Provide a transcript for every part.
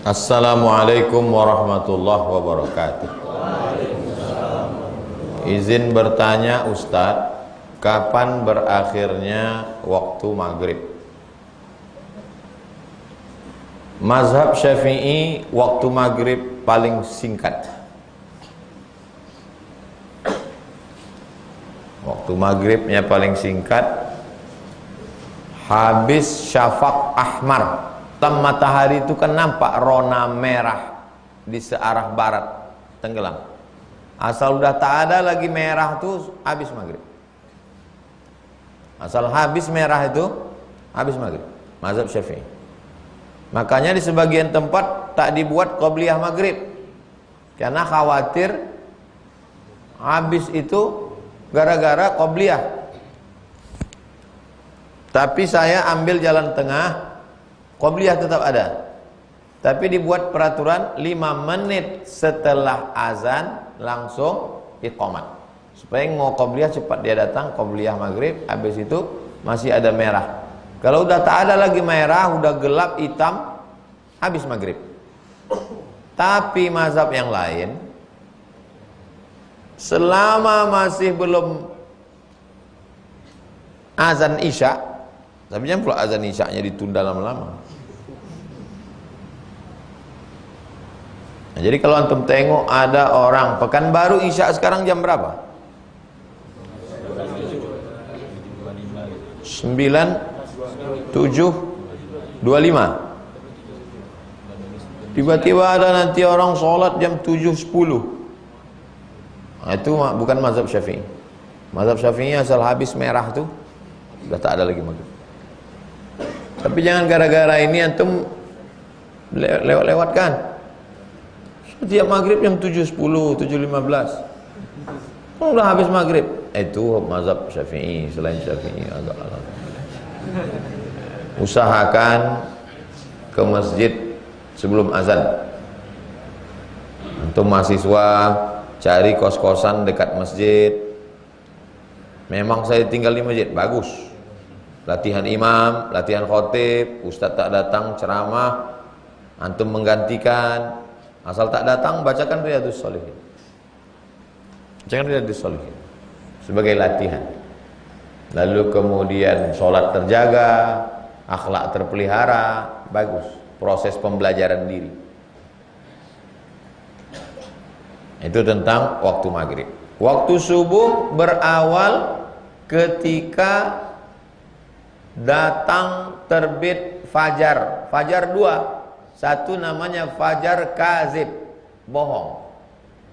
Assalamualaikum warahmatullahi wabarakatuh. Izin bertanya Ustadz, kapan berakhirnya waktu maghrib? Mazhab Syafi'i waktu maghrib paling singkat. Waktu maghribnya paling singkat habis syafaq ahmar. Matahari itu kan nampak rona merah di searah barat tenggelam. Asal udah tak ada lagi merah tuh habis maghrib. Asal habis merah itu habis maghrib. Mazhab Syafi'i. Makanya di sebagian tempat tak dibuat qobliyah maghrib, karena khawatir habis itu gara-gara qobliyah. Tapi saya ambil jalan tengah, qobliyah tetap ada, tapi dibuat peraturan 5 menit setelah azan langsung iqamat, supaya mau qobliyah cepat dia datang, qobliyah maghrib, habis itu masih ada merah. Kalau udah tak ada lagi merah, udah gelap hitam, habis maghrib. Tapi mazhab yang lain, selama masih belum azan isya, tapi jangan pula azan isya-nya ditunda lama-lama. Nah, jadi kalau antum tengok ada orang Pekanbaru isya sekarang jam berapa? 9:07:25. Tiba-tiba ada nanti orang sholat jam 7:10. Nah, itu bukan mazhab Syafi'i. Mazhab Syafi'i asal habis merah tuh sudah tak ada lagi maghrib. Tapi jangan gara-gara ini antum lewat-lewatkan. Setiap maghrib jam 7:10, 7:15. Udah habis maghrib. Itu mazhab Syafi'i. Selain Syafi'i agak alam. Usahakan ke masjid sebelum azan. Untuk mahasiswa cari kos-kosan dekat masjid. Memang saya tinggal di masjid, bagus. Latihan imam, latihan khotib, ustaz tak datang ceramah, antum menggantikan. Asal tak datang bacakan Riyadhus Shalihin. Jangan Riyadhus Shalihin sebagai latihan. Lalu kemudian sholat terjaga, akhlak terpelihara, bagus. Proses pembelajaran diri. Itu tentang waktu maghrib. Waktu subuh berawal ketika datang terbit fajar. Fajar 2. Satu namanya fajar kazib, bohong.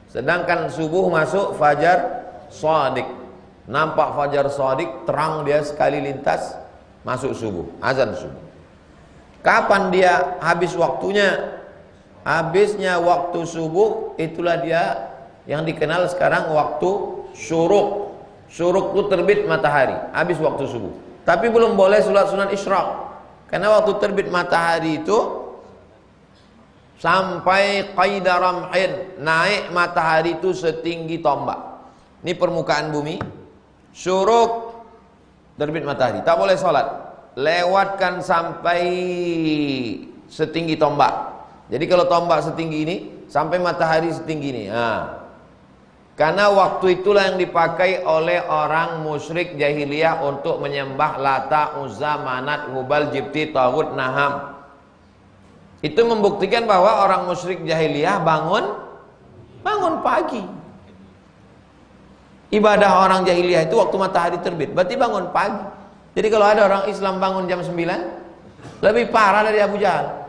Sedangkan subuh masuk fajar shadiq. Nampak fajar shadiq, terang dia sekali lintas, masuk subuh, azan subuh. Kapan dia habis waktunya? Habisnya waktu subuh, itulah dia yang dikenal sekarang waktu syuruk. Syuruk itu terbit matahari, habis waktu subuh. Tapi belum boleh sholat sunat isyraq, karena waktu terbit matahari itu sampai qaida ram'in, naik matahari itu setinggi tombak. Ini permukaan bumi. Syuruk, terbit matahari, tak boleh sholat. Lewatkan sampai setinggi tombak. Jadi kalau tombak setinggi ini, sampai matahari setinggi ini. Nah, karena waktu itulah yang dipakai oleh orang musyrik jahiliyah untuk menyembah Lata, Uzza, Manat, Hubal, Jibti, Taghut, Naham. Itu membuktikan bahwa orang musyrik jahiliyah bangun pagi. Ibadah orang jahiliyah itu waktu matahari terbit, berarti bangun pagi. Jadi kalau ada orang Islam bangun jam 9, lebih parah dari Abu Jahal.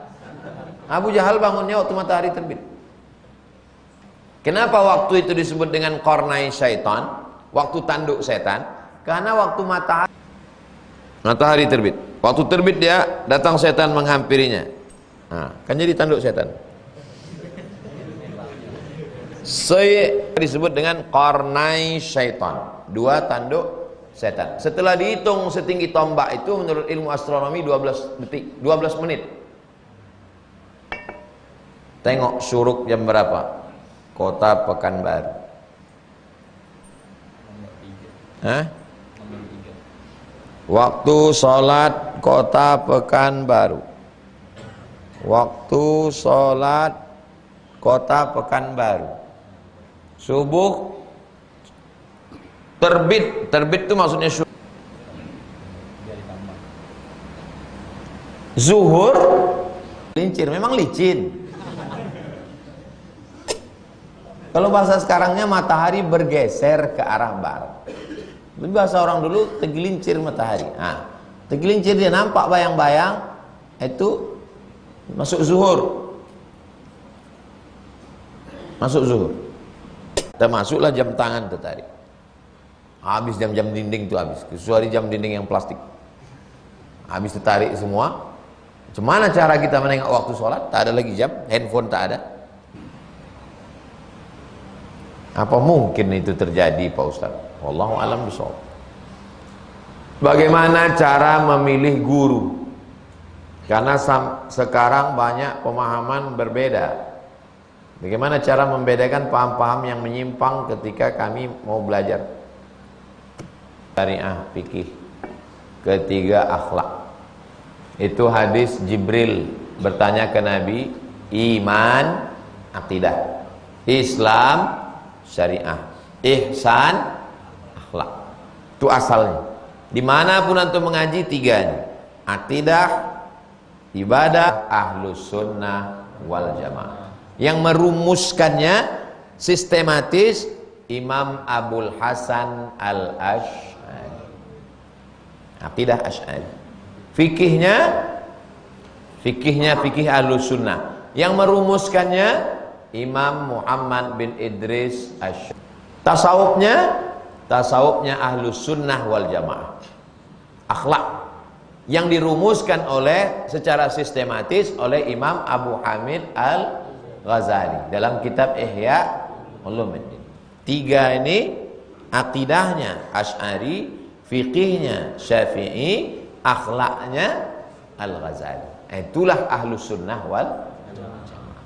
Abu Jahal bangunnya waktu matahari terbit. Kenapa waktu itu disebut dengan qarnai syaitan, waktu tanduk setan? Karena waktu matahari terbit. Waktu terbit dia datang setan menghampirinya. Nah, kan jadi tanduk setan. Disebut dengan qarnai syaitan, 2 tanduk setan. Setelah dihitung setinggi tombak itu menurut ilmu astronomi 12 detik, 12 menit. Tengok syuruk jam berapa? Kota Pekanbaru. Waktu sholat Kota Pekanbaru. waktu sholat kota Pekanbaru, subuh terbit itu maksudnya zuhur lincir, memang licin. Kalau bahasa sekarangnya matahari bergeser ke arah barat. Bahasa orang dulu tergelincir matahari. Nah, tergelincir dia nampak bayang-bayang, itu masuk zuhur. Masuk zuhur. Termasuklah jam tangan tertarik. Habis jam-jam dinding itu habis. Kecuali jam dinding yang plastik. Habis tertarik semua. Gimana cara kita menengok waktu sholat? Tak ada lagi jam, handphone tak ada. Apa mungkin itu terjadi Pak Ustaz? Wallahu a'lam bishawab. Bagaimana cara memilih guru? Karena sekarang banyak pemahaman berbeda. Bagaimana cara membedakan paham-paham yang menyimpang ketika kami mau belajar? Syariah, fikih. Ketiga, akhlak. Itu hadis Jibril bertanya ke Nabi, iman, akidah, Islam, syariah, ihsan, akhlak. Itu asalnya. Dimanapun antum mengaji tiga ini, akidah, ibadah, ahlus sunnah wal jamaah. Yang merumuskannya sistematis Imam Abul Hasan Al-Asy'ari. Akidah Asy'ari. Fikihnya fikih ahlus sunnah. Yang merumuskannya Imam Muhammad bin Idris Asy'ari. Tasawufnya ahlus sunnah wal jamaah. Akhlak yang dirumuskan secara sistematis oleh Imam Abu Hamid Al-Ghazali dalam kitab Ihya Ulumuddin. Tiga ini, akidahnya Asy'ari, fikihnya Syafi'i, akhlaknya Al-Ghazali. Itulah ahlus sunnah wal jamaah.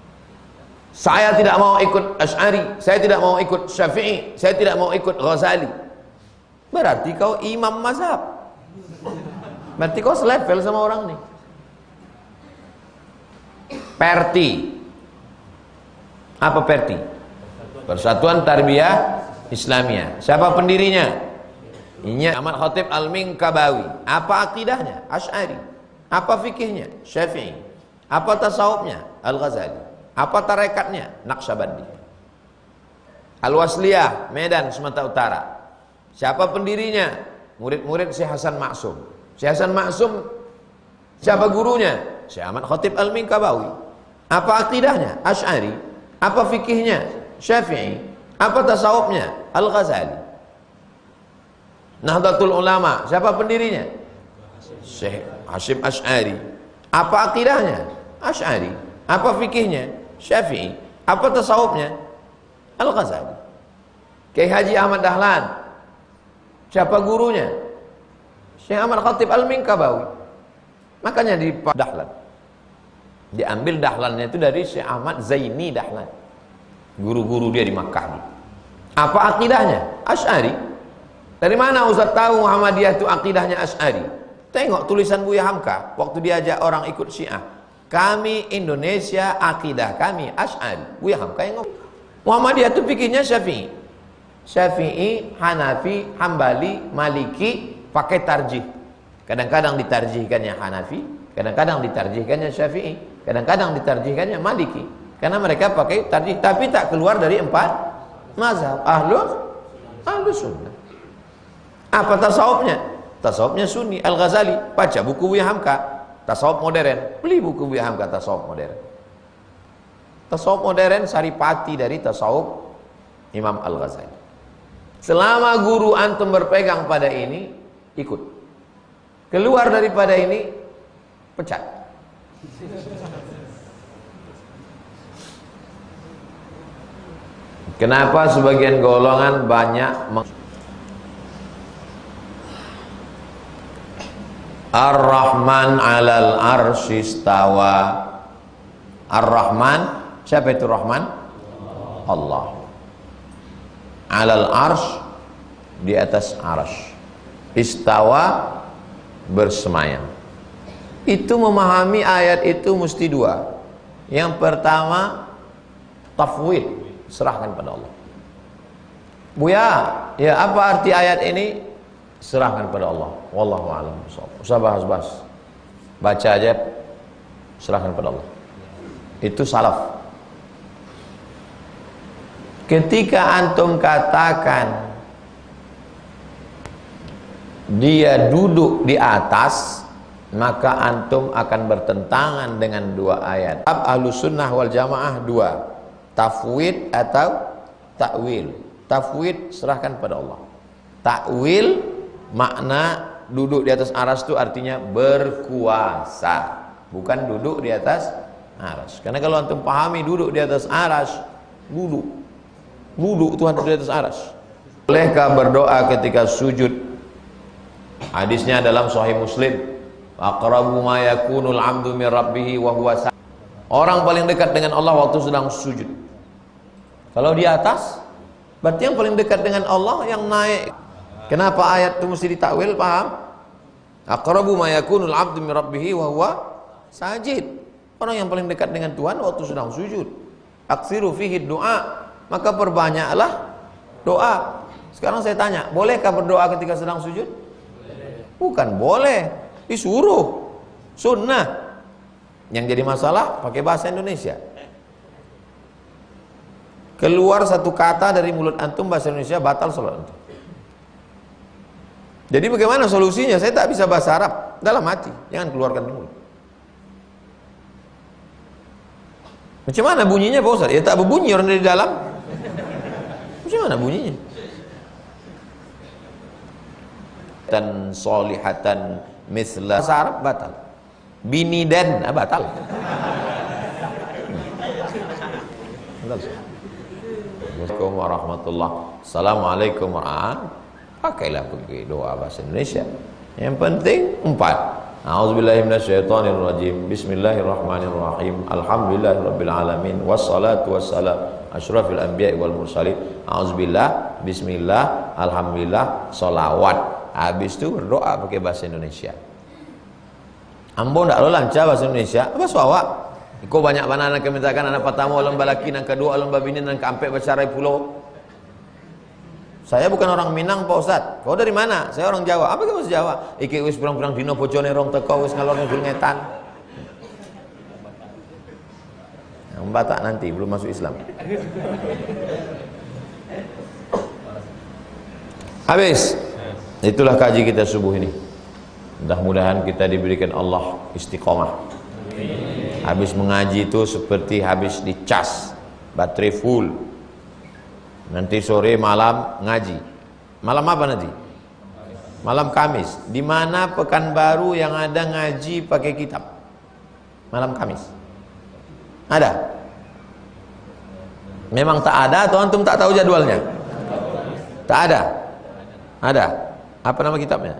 Saya tidak mau ikut Asy'ari, saya tidak mau ikut Syafi'i, saya tidak mau ikut Ghazali. Berarti kau imam mazhab. Berarti kau selevel sama orang nih. Perti. Apa Perti? Persatuan Tarbiyah Islamiyah. Siapa pendirinya? Ini Ahmad Khatib Al-Minkabawi. Apa akidahnya? Asy'ari. Apa fikihnya? Syafi'i. Apa tasawufnya? Al-Ghazali. Apa tarekatnya? Naqsyabandi. Al-Wasliyah, Medan, Sumatera Utara. Siapa pendirinya? Murid-murid Syekh Hasan Maksum. Syekh Hasan Maksum, siapa gurunya? Syekh Ahmad Khatib Al-Minkabawi. Apa akidahnya? Asy'ari. Apa fikihnya? Syafi'i. Apa tasawufnya? Al-Ghazali. Nahdlatul Ulama, siapa pendirinya? Syekh Hasyim Asy'ari. Apa akidahnya? Asy'ari. Apa fikihnya? Syafi'i. Apa tasawufnya? Al-Ghazali. Kiai Haji Ahmad Dahlan, siapa gurunya? Syekh Ahmad Khatib Al-Minkabawi. Makanya di Dahlan diambil Dahlannya itu dari Syekh Ahmad Zaini Dahlan, guru-guru dia di Makkah. Apa akidahnya? Asy'ari. Dari mana Ustaz tahu Muhammadiyah itu akidahnya Asy'ari? Tengok tulisan Buya Hamka waktu diajak orang ikut Syiah. Kami Indonesia, akidah kami Asy'ari. Buya Hamka yang ngomong. Muhammadiyah itu fikihnya Syafi'i. Syafi'i, Hanafi, Hambali, Maliki, pakai tarjih. Kadang-kadang ditarjihkannya Hanafi, kadang-kadang ditarjihkannya Syafi'i, kadang-kadang ditarjihkannya Maliki. Karena mereka pakai tarjih, tapi tak keluar dari 4 mazhab. Ahlus sunnah. Apa tasawufnya? Tasawufnya Sunni. Al-Ghazali, baca buku Buya Hamka, tasawuf modern. Beli buku Buya Hamka, tasawuf modern. Tasawuf modern saripati dari tasawuf Imam Al-Ghazali. Selama guru antum berpegang pada ini, ikut. Keluar daripada ini, pecat. Kenapa sebagian golongan banyak Ar-Rahman 'alal arsy istawa. Ar-Rahman, siapa itu Rahman? Allah. 'Alal arsy, di atas arsy. Istawa, bersemayam. Itu memahami ayat itu mesti dua. Yang pertama, tafwid, serahkan pada Allah. Buya, ya apa arti ayat ini? Serahkan pada Allah. Wallahu a'lam bishawab. Usah bahas-bahas. Baca aja, serahkan pada Allah. Itu salaf. Ketika antum katakan dia duduk di atas, maka antum akan bertentangan dengan dua ayat. Ahlus sunnah wal jamaah dua, tafwid atau takwil. Tafwid, serahkan pada Allah. Takwil, makna duduk di atas aras itu artinya berkuasa, bukan duduk di atas aras. Karena kalau antum pahami duduk di atas aras, duduk Tuhan di atas aras. Bolehkah berdoa ketika sujud? Hadisnya dalam Sahih Muslim. Aqrabu ma yakunul 'abdu min rabbih wa huwa sajid. Orang paling dekat dengan Allah waktu sedang sujud. Kalau di atas, berarti yang paling dekat dengan Allah yang naik. Kenapa ayat itu mesti ditakwil? Paham? Aqrabu ma yakunul 'abdu min rabbih wa huwa sajid. Orang yang paling dekat dengan Tuhan waktu sedang sujud. Aksiru fihi doa, maka perbanyaklah doa. Sekarang saya tanya, bolehkah berdoa ketika sedang sujud? Bukan boleh, disuruh, sunnah. Yang jadi masalah pakai bahasa Indonesia. Keluar satu kata dari mulut antum bahasa Indonesia, batal salat antum. Jadi bagaimana solusinya? Saya tak bisa bahasa Arab, dalam hati, jangan keluarkan mulut. Macam mana bunyinya Pak Ustaz? Ya tak berbunyi orang dari dalam. Macam mana bunyinya? Dan solihatan misla, bahasa Arab batal. Binidan batal. Assalamualaikum warahmatullahi. Assalamualaikum warahmatullahi. Pakailah pergi doa bahasa Indonesia. Yang penting 4. A'udzubillahi minasyaitonirrajim. Bismillahirrahmanirrahim. Alhamdulillahirabbil alamin. Wassalatu wassalam asyrafil anbiya'i wal mursalin. A'udzubillah, bismillah, alhamdulillah, sholawat. Habis itu berdoa pakai bahasa Indonesia. Ambo ndak lo lancar bahasa Indonesia. Apa suawak? Iko banyak mana anak kemintakan anak pertama lomba laki, anak kedua lomba bini, dan keempat bercerai pulau. Saya bukan orang Minang Pak Ustaz. Kau dari mana? Saya orang Jawa. Apa kau bahasa Jawa? Iki wis pirang-pirang dino bojone rong teko wis ngalor ngidul ngetan. Yang Batak nanti belum masuk Islam. Habis. Itulah kaji kita subuh ini. Mudah-mudahan kita diberikan Allah istiqomah. Habis mengaji itu seperti habis dicas, baterai full. Nanti sore malam ngaji. Malam apa nanti? Malam Kamis. Di mana Pekanbaru yang ada ngaji pakai kitab? Malam Kamis. Ada? Memang tak ada atau antum tak tahu jadwalnya? Tak ada. Ada. Apa nama kitabnya?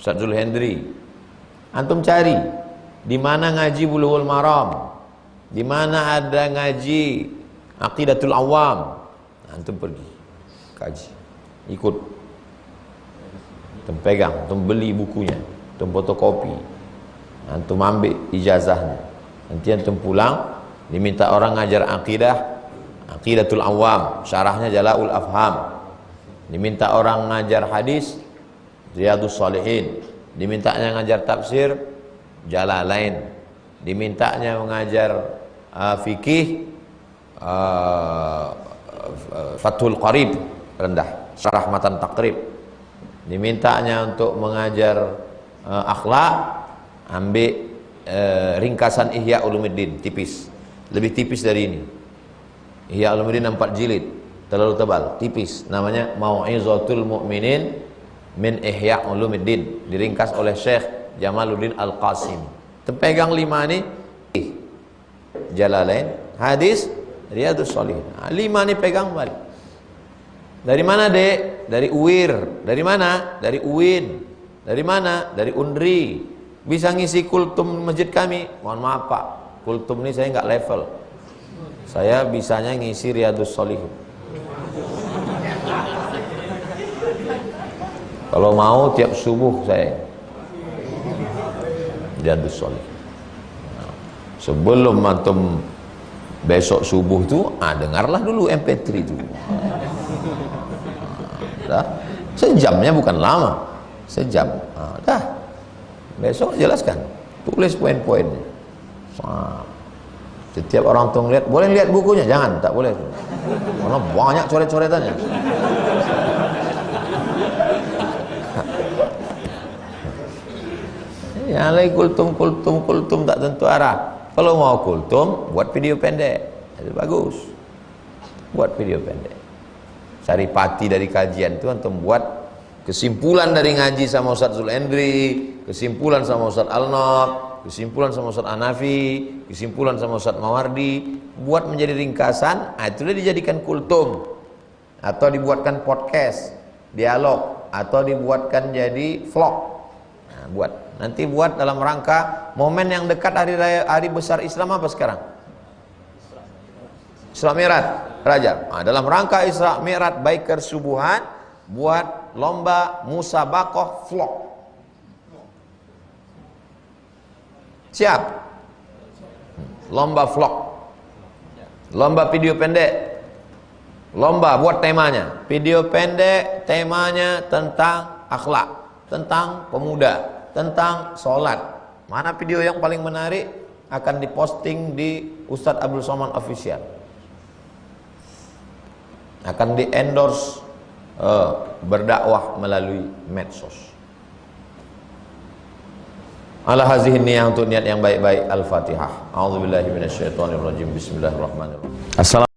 Ustaz Zulhendri. Antum cari di mana ngaji Bulughul Maram, di mana ada ngaji Aqidatul Awam. Antum pergi kaji, ikut, antum pegang, antum beli bukunya, antum fotokopi, antum ambil ijazahnya. Nanti antum pulang diminta orang ngajar akidah, Aqidatul Awam, syarahnya Jala'ul Afham. Diminta orang ngajar hadis, Riyadhus Shalihin. Dimintanya ngajar tafsir, Jalalain. Dimintanya mengajar fikih, Fathul Qarib rendah, Syarah Matan Taqrib. Dimintanya untuk mengajar akhlak, ambil ringkasan Ihya Ulumuddin, tipis, lebih tipis dari ini. Ihya Ulumuddin 4 jilid, terlalu tebal, tipis. Namanya Mau'izatul Mu'minin min Ihya Ulumuddin, diringkas oleh Syekh Jamaluddin Al-Qasim. Terpegang 5 ini, Jalalain, hadis, Riyadhus Shalihin. 5 ini pegang balik. Dari mana, Dek? Dari UIR. Dari mana? Dari UIN. Dari mana? Dari UNRI. Bisa ngisi kultum masjid kami? Mohon maaf Pak, kultum ini saya nggak level. Saya bisanya ngisi Riyadhus Shalihin. Kalau mau tiap subuh saya. Riyadhus Shalihin. Sebelum antum besok subuh tu, dengarlah dulu MP3 tu. Dah, sejamnya bukan lama, sejam. Dah, besok jelaskan, tulis poin-poinnya. Setiap orang tu lihat, boleh lihat bukunya, jangan, tak boleh, karena banyak coret-coretannya. Yang lagi kultum tak tentu arah. Kalau mau kultum, buat video pendek, itu bagus. Buat video pendek. Cari pati dari kajian itu, antum buat kesimpulan dari ngaji sama Ustaz Zul Endri, kesimpulan sama Ustaz Al-Nob, kesimpulan sama Ustaz Hanafi, kesimpulan sama Ustaz Mawardi, buat menjadi ringkasan, itu sudah dijadikan kultum, atau dibuatkan podcast, dialog, atau dibuatkan jadi vlog. Buat, nanti buat dalam rangka momen yang dekat hari besar Islam apa sekarang? Isra Mi'raj, Rajab. Dalam rangka Isra Mi'raj baik kersubuhan, buat lomba musabaqah vlog. Siap? Lomba vlog, lomba video pendek, lomba buat temanya. Video pendek temanya tentang akhlak, tentang pemuda, tentang sholat. Mana video yang paling menarik akan diposting di Ustadz Abdul Somad Official, akan di endorse berdakwah melalui medsos. Ala hazihi niyah, untuk niat yang baik-baik. Al-Fatihah. A'udzubillahi minasyaitonirrajim. Bismillahirrahmanirrahim. Assalamualaikum.